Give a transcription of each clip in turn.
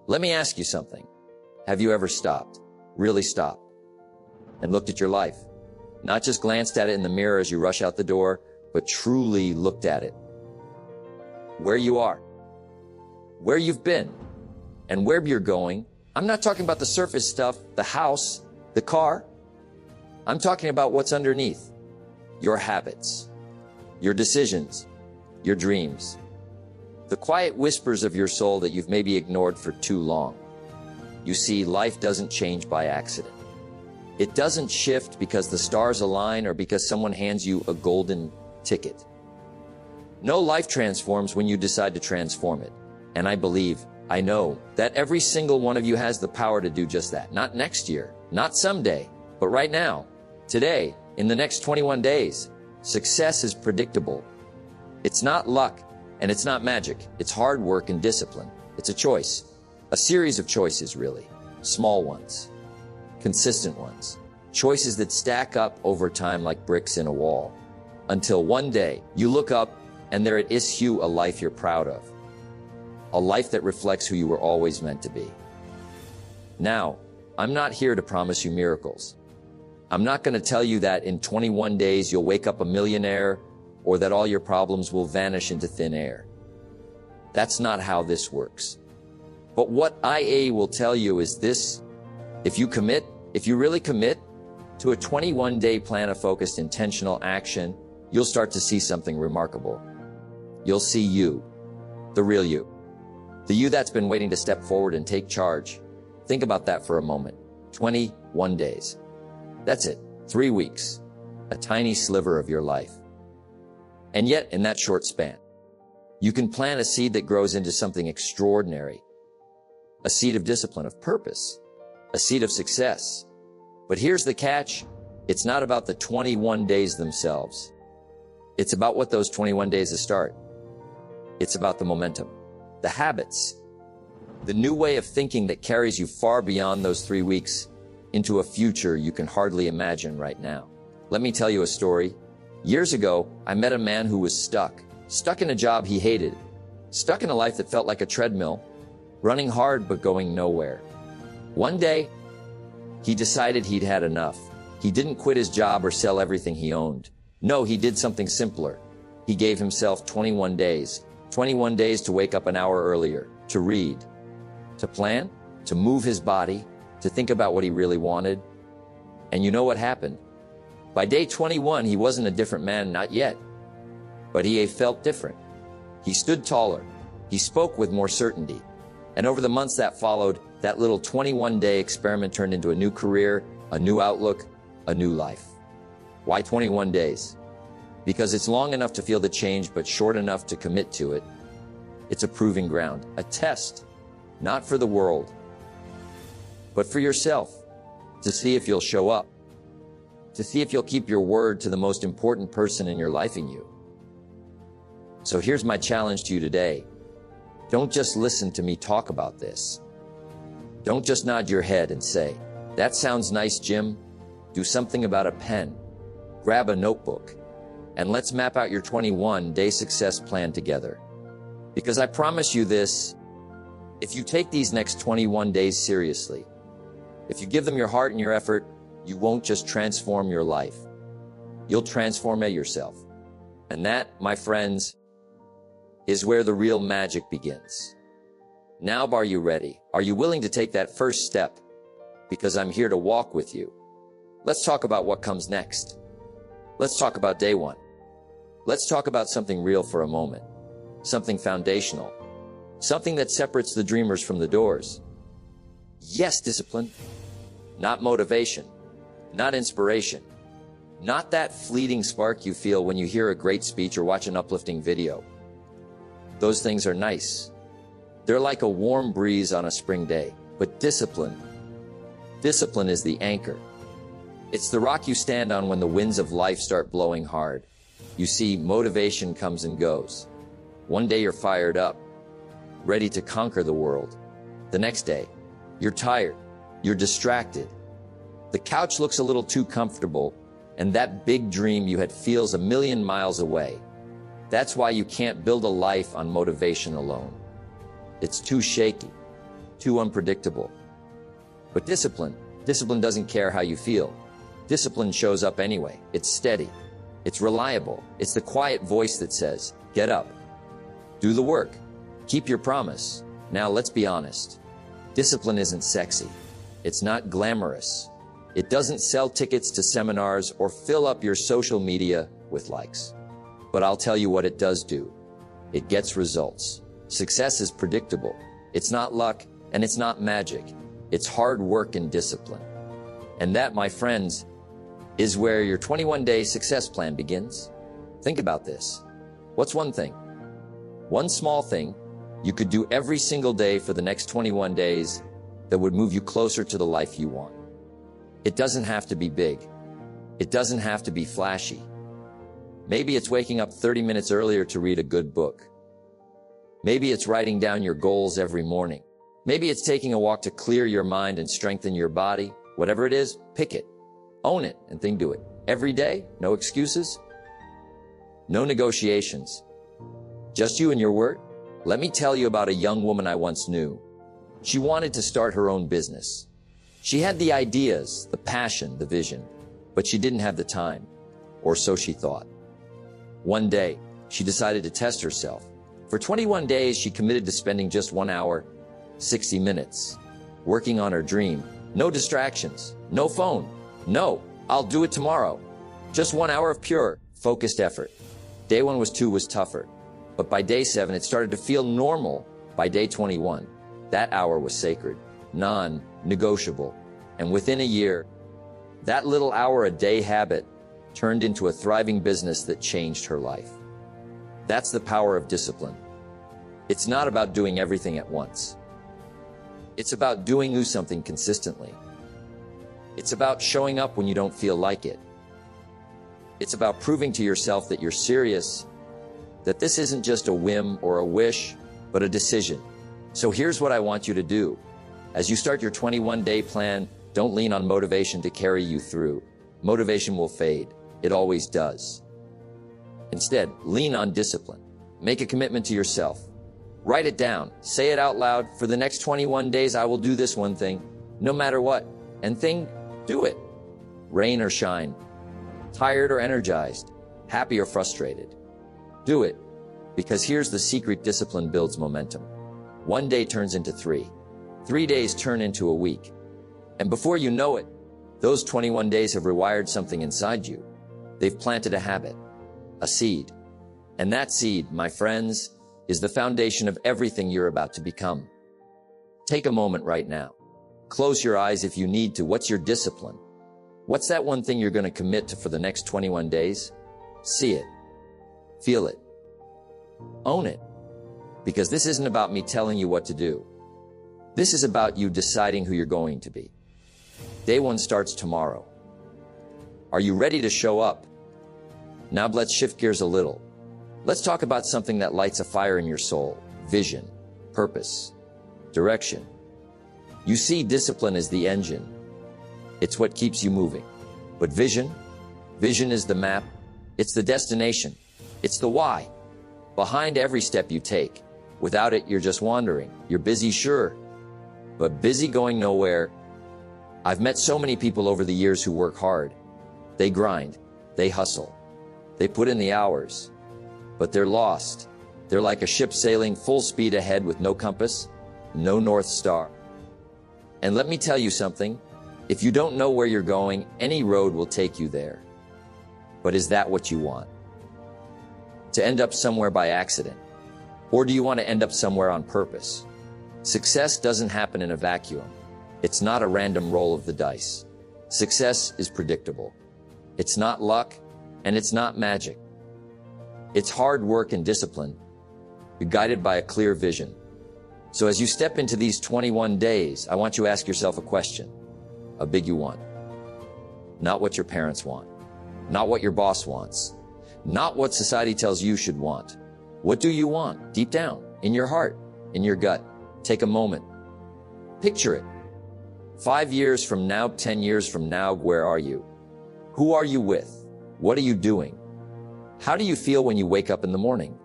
Let me ask you something. Have you ever stopped, really stopped, and looked at your life? Not just glanced at it in the mirror as you rush out the door, but truly looked at it. Where you are, where you've been, and where you're going. I'm not talking about the surface stuff, the house, the car. I'm talking about what's underneath. Your habits, your decisions, your dreams. The quiet whispers of your soul that you've maybe ignored for too long. You see, life doesn't change by accident. It doesn't shift because the stars align or because someone hands you a golden ticket. No, life transforms when you decide to transform it. And I know that every single one of you has the power to do just that. Not next year, not someday, but right now, today, in the next 21 days. Success is predictable. It's not luck, and it's not magic. It's hard work and discipline. It's a choice. A series of choices, really. Small ones. Consistent ones. Choices that stack up over time like bricks in a wall. Until one day, you look up, and there it is, a life you're proud of. A life that reflects who you were always meant to be. Now, I'm not here to promise you miracles. I'm not going to tell you that in 21 days you'll wake up a millionaire or that all your problems will vanish into thin air. That's not how this works. But what I will tell you is this: if you really commit to a 21-day plan of focused, intentional action, you'll start to see something remarkable. You'll see you, the real you. The you that's been waiting to step forward and take charge. Think about that for a moment. 21 days. That's it. 3 weeks. A tiny sliver of your life. And yet, in that short span, you can plant a seed that grows into something extraordinary. A seed of discipline, of purpose. A seed of success. But here's the catch. It's not about the 21 days themselves. It's about what those 21 days start. It's about the momentum. The habits, the new way of thinking that carries you far beyond those 3 weeks into a future you can hardly imagine right now. Let me tell you a story. Years ago, I met a man who was stuck in a job he hated, stuck in a life that felt like a treadmill, running hard but going nowhere. One day, he decided he'd had enough. He didn't quit his job or sell everything he owned. No, he did something simpler. He gave himself 21 days. 21 days to wake up an hour earlier, to read, to plan, to move his body, to think about what he really wanted. And you know what happened? By day 21, he wasn't a different man, not yet. But he felt different. He stood taller. He spoke with more certainty. And over the months that followed, that little 21-day experiment turned into a new career, a new outlook, a new life. Why 21 days? Because it's long enough to feel the change, but short enough to commit to it. It's a proving ground, a test, not for the world, but for yourself, to see if you'll show up, to see if you'll keep your word to the most important person in your life, in you. So here's my challenge to you today. Don't just listen to me talk about this. Don't just nod your head and say, "That sounds nice, Jim." Do something about a pen. Grab a notebook. And let's map out your 21-day success plan together. Because I promise you this, if you take these next 21 days seriously, if you give them your heart and your effort, you won't just transform your life. You'll transform yourself. And that, my friends, is where the real magic begins. Now, are you ready? Are you willing to take that first step? Because I'm here to walk with you. Let's talk about what comes next. Let's talk about day 1. Let's talk about something real for a moment. Something foundational. Something that separates the dreamers from the doors. Yes, discipline. Not motivation. Not inspiration. Not that fleeting spark you feel when you hear a great speech or watch an uplifting video. Those things are nice. They're like a warm breeze on a spring day. But discipline is the anchor. It's the rock you stand on when the winds of life start blowing hard. You see, motivation comes and goes. One day you're fired up, ready to conquer the world. The next day, you're tired, you're distracted. The couch looks a little too comfortable, and that big dream you had feels a million miles away. That's why you can't build a life on motivation alone. It's too shaky. too unpredictable. But discipline doesn't care how you feel. Discipline shows up anyway. It's steady. It's reliable. It's the quiet voice that says, get up. Do the work. Keep your promise. Now let's be honest. Discipline isn't sexy. It's not glamorous. It doesn't sell tickets to seminars or fill up your social media with likes. But I'll tell you what it does do. It gets results. Success is predictable. It's not luck and it's not magic. It's hard work and discipline. And that, my friends, is where your 21-day success plan begins. Think about this. What's one thing? One small thing you could do every single day for the next 21 days that would move you closer to the life you want. It doesn't have to be big. It doesn't have to be flashy. Maybe it's waking up 30 minutes earlier to read a good book. Maybe it's writing down your goals every morning. Maybe it's taking a walk to clear your mind and strengthen your body. Whatever it is, pick it. Own it and do it. Every day, no excuses, no negotiations. Just you and your word. Let me tell you about a young woman I once knew. She wanted to start her own business. She had the ideas, the passion, the vision, but she didn't have the time, or so she thought. One day, she decided to test herself. For 21 days, she committed to spending just 1 hour, 60 minutes, working on her dream. No distractions, no phone. No, I'll do it tomorrow. Just 1 hour of pure, focused effort. Day 1 was tougher, but by day 7, it started to feel normal. By day 21, that hour was sacred, non-negotiable. And within a year, that little hour a day habit turned into a thriving business that changed her life. That's the power of discipline. It's not about doing everything at once. It's about doing something consistently. It's about showing up when you don't feel like it. It's about proving to yourself that you're serious, that this isn't just a whim or a wish, but a decision. So here's what I want you to do. As you start your 21-day plan, don't lean on motivation to carry you through. Motivation will fade. It always does. Instead, lean on discipline. Make a commitment to yourself. Write it down. Say it out loud. For the next 21 days, I will do this one thing, no matter what. And do it. Rain or shine. Tired or energized. Happy or frustrated. Do it. Because here's the secret: discipline builds momentum. 1 day turns into 3. 3 days turn into a week. And before you know it, those 21 days have rewired something inside you. They've planted a habit, a seed. And that seed, my friends, is the foundation of everything you're about to become. Take a moment right now. Close your eyes if you need to. What's your discipline? What's that one thing you're going to commit to for the next 21 days? See it. Feel it. Own it. Because this isn't about me telling you what to do. This is about you deciding who you're going to be. Day 1 starts tomorrow. Are you ready to show up? Now let's shift gears a little. Let's talk about something that lights a fire in your soul. Vision, purpose, direction. You see, discipline is the engine. It's what keeps you moving. But vision is the map. It's the destination. It's the why. Behind every step you take. Without it, you're just wandering. You're busy, sure, but busy going nowhere. I've met so many people over the years who work hard. They grind. They hustle. They put in the hours. But they're lost. They're like a ship sailing full speed ahead with no compass, no North Star. And let me tell you something. If you don't know where you're going, any road will take you there. But is that what you want? To end up somewhere by accident? Or do you want to end up somewhere on purpose? Success doesn't happen in a vacuum. It's not a random roll of the dice. Success is predictable. It's not luck, and it's not magic. It's hard work and discipline. You're guided by a clear vision. So as you step into these 21 days, I want you to ask yourself a question. A big you want. Not what your parents want. Not what your boss wants. Not what society tells you should want. What do you want? Deep down, in your heart, in your gut. Take a moment. Picture it. 5 years from now, 10 years from now, where are you? Who are you with? What are you doing? How do you feel when you wake up in the morning?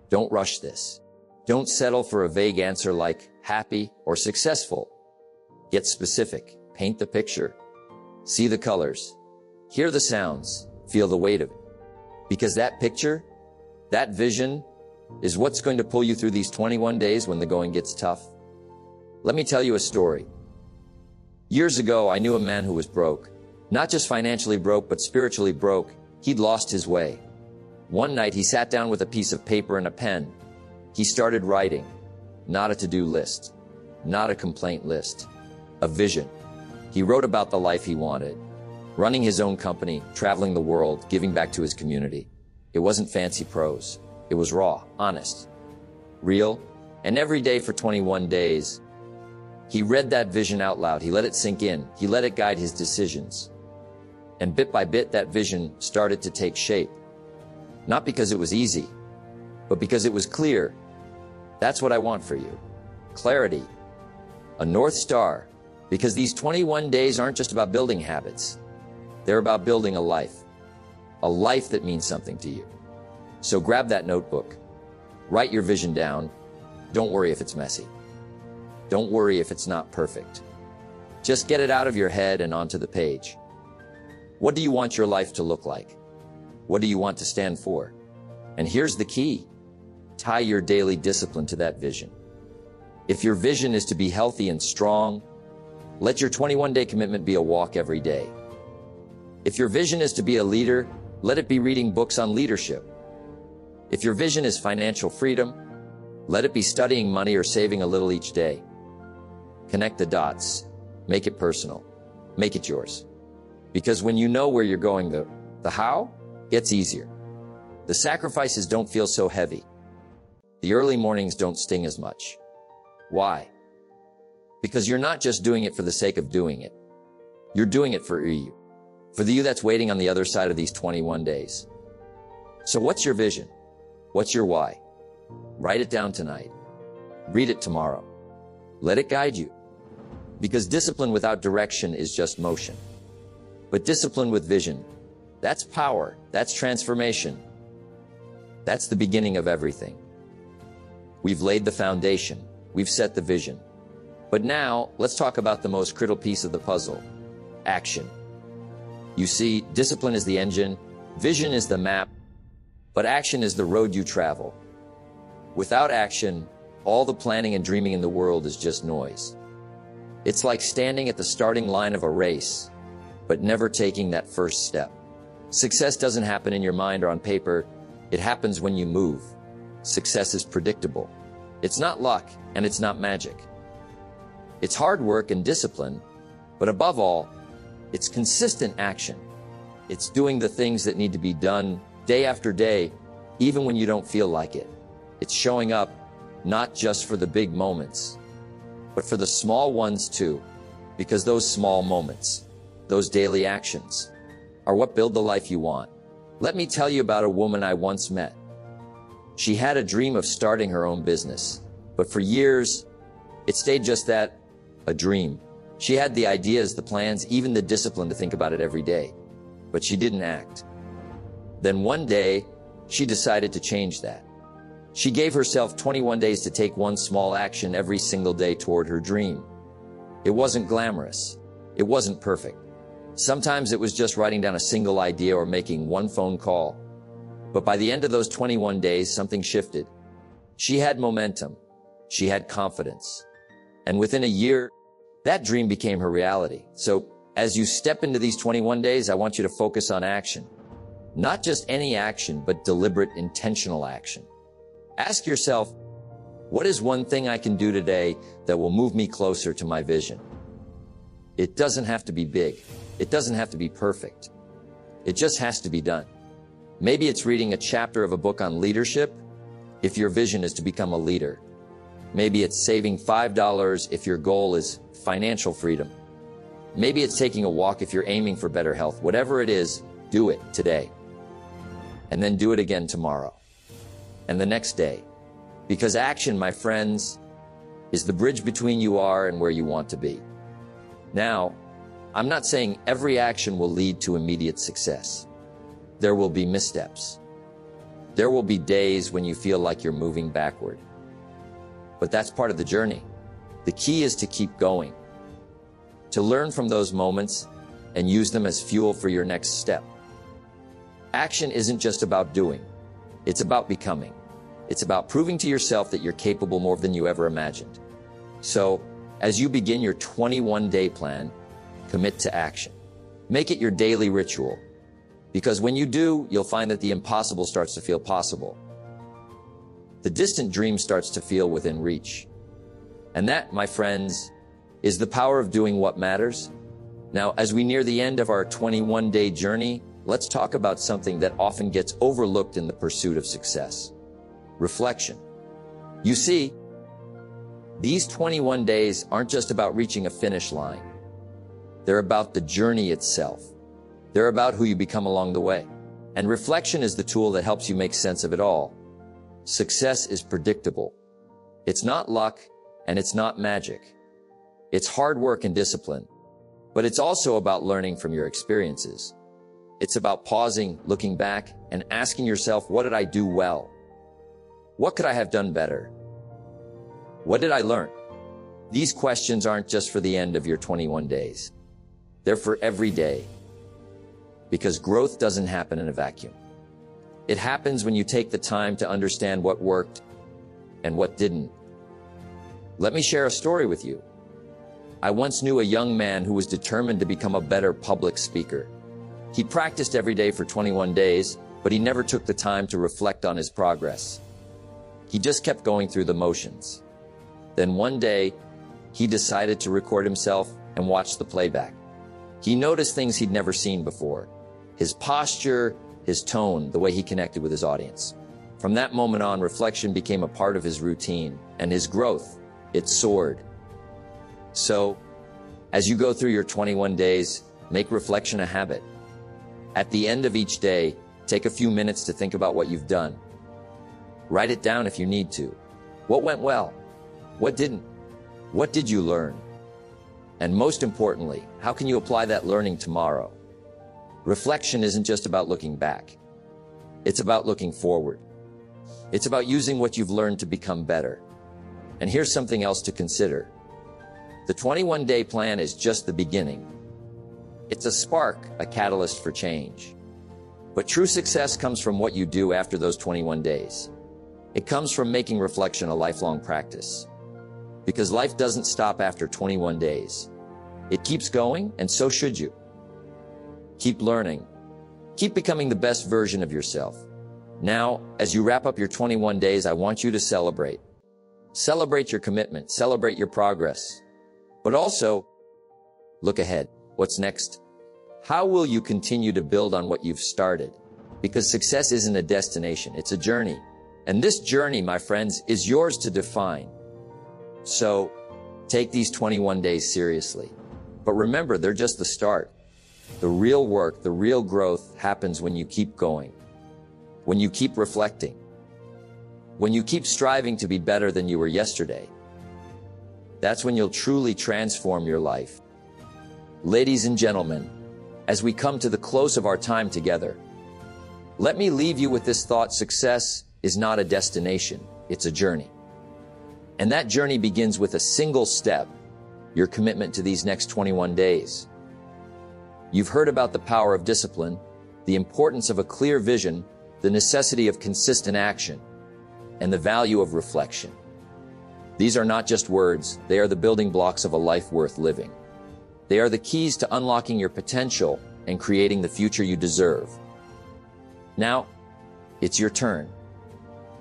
Don't rush this. Don't settle for a vague answer like, happy, or successful. Get specific. Paint the picture. See the colors. Hear the sounds. Feel the weight of it. Because that picture, that vision, is what's going to pull you through these 21 days when the going gets tough. Let me tell you a story. Years ago, I knew a man who was broke. Not just financially broke, but spiritually broke. He'd lost his way. One night, he sat down with a piece of paper and a pen. He started writing. Not a to-do list. Not a complaint list. A vision. He wrote about the life he wanted. Running his own company, traveling the world, giving back to his community. It wasn't fancy prose. It was raw, honest, real, and every day for 21 days, he read that vision out loud. He let it sink in. He let it guide his decisions. And bit by bit, that vision started to take shape. Not because it was easy, but because it was clear. That's what I want for you. Clarity. A North Star. Because these 21 days aren't just about building habits. They're about building a life. A life that means something to you. So grab that notebook. Write your vision down. Don't worry if it's messy. Don't worry if it's not perfect. Just get it out of your head and onto the page. What do you want your life to look like? What do you want to stand for? And here's the key. Tie your daily discipline to that vision. If your vision is to be healthy and strong, let your 21-day commitment be a walk every day. If your vision is to be a leader, let it be reading books on leadership. If your vision is financial freedom, let it be studying money or saving a little each day. Connect the dots. Make it personal. Make it yours. Because when you know where you're going, the how gets easier. The sacrifices don't feel so heavy. The early mornings don't sting as much. Why? Because you're not just doing it for the sake of doing it. You're doing it for you. For the you that's waiting on the other side of these 21 days. So what's your vision? What's your why? Write it down tonight. Read it tomorrow. Let it guide you. Because discipline without direction is just motion. But discipline with vision, that's power. That's transformation. That's the beginning of everything. We've laid the foundation. We've set the vision. But now, let's talk about the most critical piece of the puzzle. Action. You see, discipline is the engine, vision is the map, but action is the road you travel. Without action, all the planning and dreaming in the world is just noise. It's like standing at the starting line of a race, but never taking that first step. Success doesn't happen in your mind or on paper. It happens when you move. Success is predictable. It's not luck, and it's not magic. It's hard work and discipline, but above all, it's consistent action. It's doing the things that need to be done day after day, even when you don't feel like it. It's showing up not just for the big moments, but for the small ones too, because those small moments, those daily actions, are what build the life you want. Let me tell you about a woman I once met. She had a dream of starting her own business, but for years, it stayed just that, a dream. She had the ideas, the plans, even the discipline to think about it every day, but she didn't act. Then one day, she decided to change that. She gave herself 21 days to take one small action every single day toward her dream. It wasn't glamorous. It wasn't perfect. Sometimes it was just writing down a single idea or making one phone call. But by the end of those 21 days, something shifted. She had momentum. She had confidence. And within a year, that dream became her reality. So as you step into these 21 days, I want you to focus on action. Not just any action, but deliberate, intentional action. Ask yourself, what is one thing I can do today that will move me closer to my vision? It doesn't have to be big. It doesn't have to be perfect. It just has to be done. Maybe it's reading a chapter of a book on leadership if your vision is to become a leader. Maybe it's saving $5 if your goal is financial freedom. Maybe it's taking a walk if you're aiming for better health. Whatever it is, do it today. And then do it again tomorrow. And the next day. Because action, my friends, is the bridge between you are and where you want to be. Now, I'm not saying every action will lead to immediate success. There will be missteps. There will be days when you feel like you're moving backward. But that's part of the journey. The key is to keep going, to learn from those moments and use them as fuel for your next step. Action isn't just about doing, it's about becoming. It's about proving to yourself that you're capable more than you ever imagined. So, as you begin your 21-day plan, commit to action. Make it your daily ritual, because when you do, you'll find that the impossible starts to feel possible. The distant dream starts to feel within reach. And that, my friends, is the power of doing what matters. Now, as we near the end of our 21-day journey, let's talk about something that often gets overlooked in the pursuit of success: reflection. You see, these 21 days aren't just about reaching a finish line. They're about the journey itself. They're about who you become along the way. And reflection is the tool that helps you make sense of it all. Success is predictable. It's not luck, and it's not magic. It's hard work and discipline. But it's also about learning from your experiences. It's about pausing, looking back, and asking yourself, what did I do well? What could I have done better? What did I learn? These questions aren't just for the end of your 21 days. They're for every day. Because growth doesn't happen in a vacuum. It happens when you take the time to understand what worked and what didn't. Let me share a story with you. I once knew a young man who was determined to become a better public speaker. He practiced every day for 21 days, but he never took the time to reflect on his progress. He just kept going through the motions. Then one day, he decided to record himself and watch the playback. He noticed things he'd never seen before: his posture, his tone, the way he connected with his audience. From that moment on, reflection became a part of his routine, and his growth, it soared. So, as you go through your 21 days, make reflection a habit. At the end of each day, take a few minutes to think about what you've done. Write it down if you need to. What went well? What didn't? What did you learn? And most importantly, how can you apply that learning tomorrow? Reflection isn't just about looking back. It's about looking forward. It's about using what you've learned to become better. And here's something else to consider. The 21-day plan is just the beginning. It's a spark, a catalyst for change. But true success comes from what you do after those 21 days. It comes from making reflection a lifelong practice. Because life doesn't stop after 21 days. It keeps going, and so should you. Keep learning. Keep becoming the best version of yourself. Now, as you wrap up your 21 days, I want you to celebrate. Celebrate your commitment. Celebrate your progress. But also, look ahead. What's next? How will you continue to build on what you've started? Because success isn't a destination, it's a journey. And this journey, my friends, is yours to define. So, take these 21 days seriously. But remember, they're just the start. The real work, the real growth happens when you keep going. When you keep reflecting. When you keep striving to be better than you were yesterday. That's when you'll truly transform your life. Ladies and gentlemen, as we come to the close of our time together, let me leave you with this thought: success is not a destination, it's a journey. And that journey begins with a single step: your commitment to these next 21 days. You've heard about the power of discipline, the importance of a clear vision, the necessity of consistent action, and the value of reflection. These are not just words, they are the building blocks of a life worth living. They are the keys to unlocking your potential and creating the future you deserve. Now, it's your turn.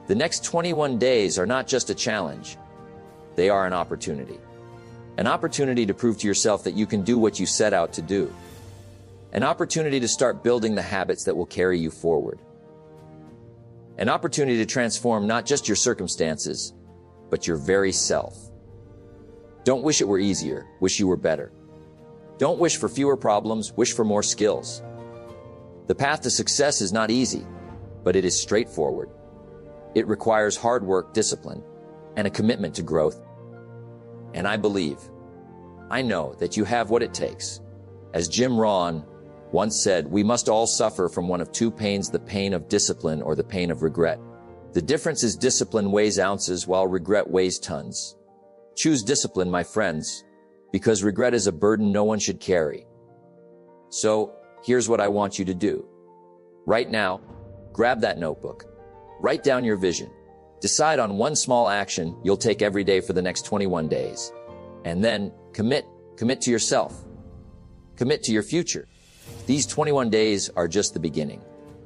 The next 21 days are not just a challenge, they are an opportunity. An opportunity to prove to yourself that you can do what you set out to do. An opportunity to start building the habits that will carry you forward. An opportunity to transform not just your circumstances, but your very self. Don't wish it were easier, wish you were better. Don't wish for fewer problems, wish for more skills. The path to success is not easy, but it is straightforward. It requires hard work, discipline, and a commitment to growth. And I believe, I know that you have what it takes. As Jim Rohn once said, we must all suffer from one of two pains: the pain of discipline or the pain of regret. The difference is discipline weighs ounces while regret weighs tons. Choose discipline, my friends, because regret is a burden no one should carry. So, here's what I want you to do. Right now, grab that notebook. Write down your vision. Decide on one small action you'll take every day for the next 21 days. And then commit to yourself. Commit to your future. These 21 days are just the beginning,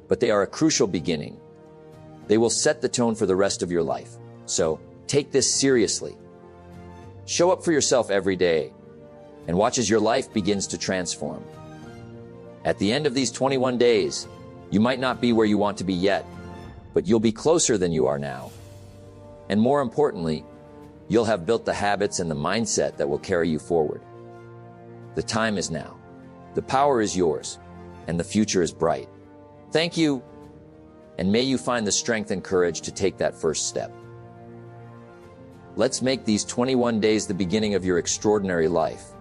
but they are a crucial beginning. They will set the tone for the rest of your life. So take this seriously. Show up for yourself every day and watch as your life begins to transform. At the end of these 21 days, you might not be where you want to be yet, but you'll be closer than you are now. And more importantly, you'll have built the habits and the mindset that will carry you forward. The time is now. The power is yours, and the future is bright. Thank you, and may you find the strength and courage to take that first step. Let's make these 21 days the beginning of your extraordinary life.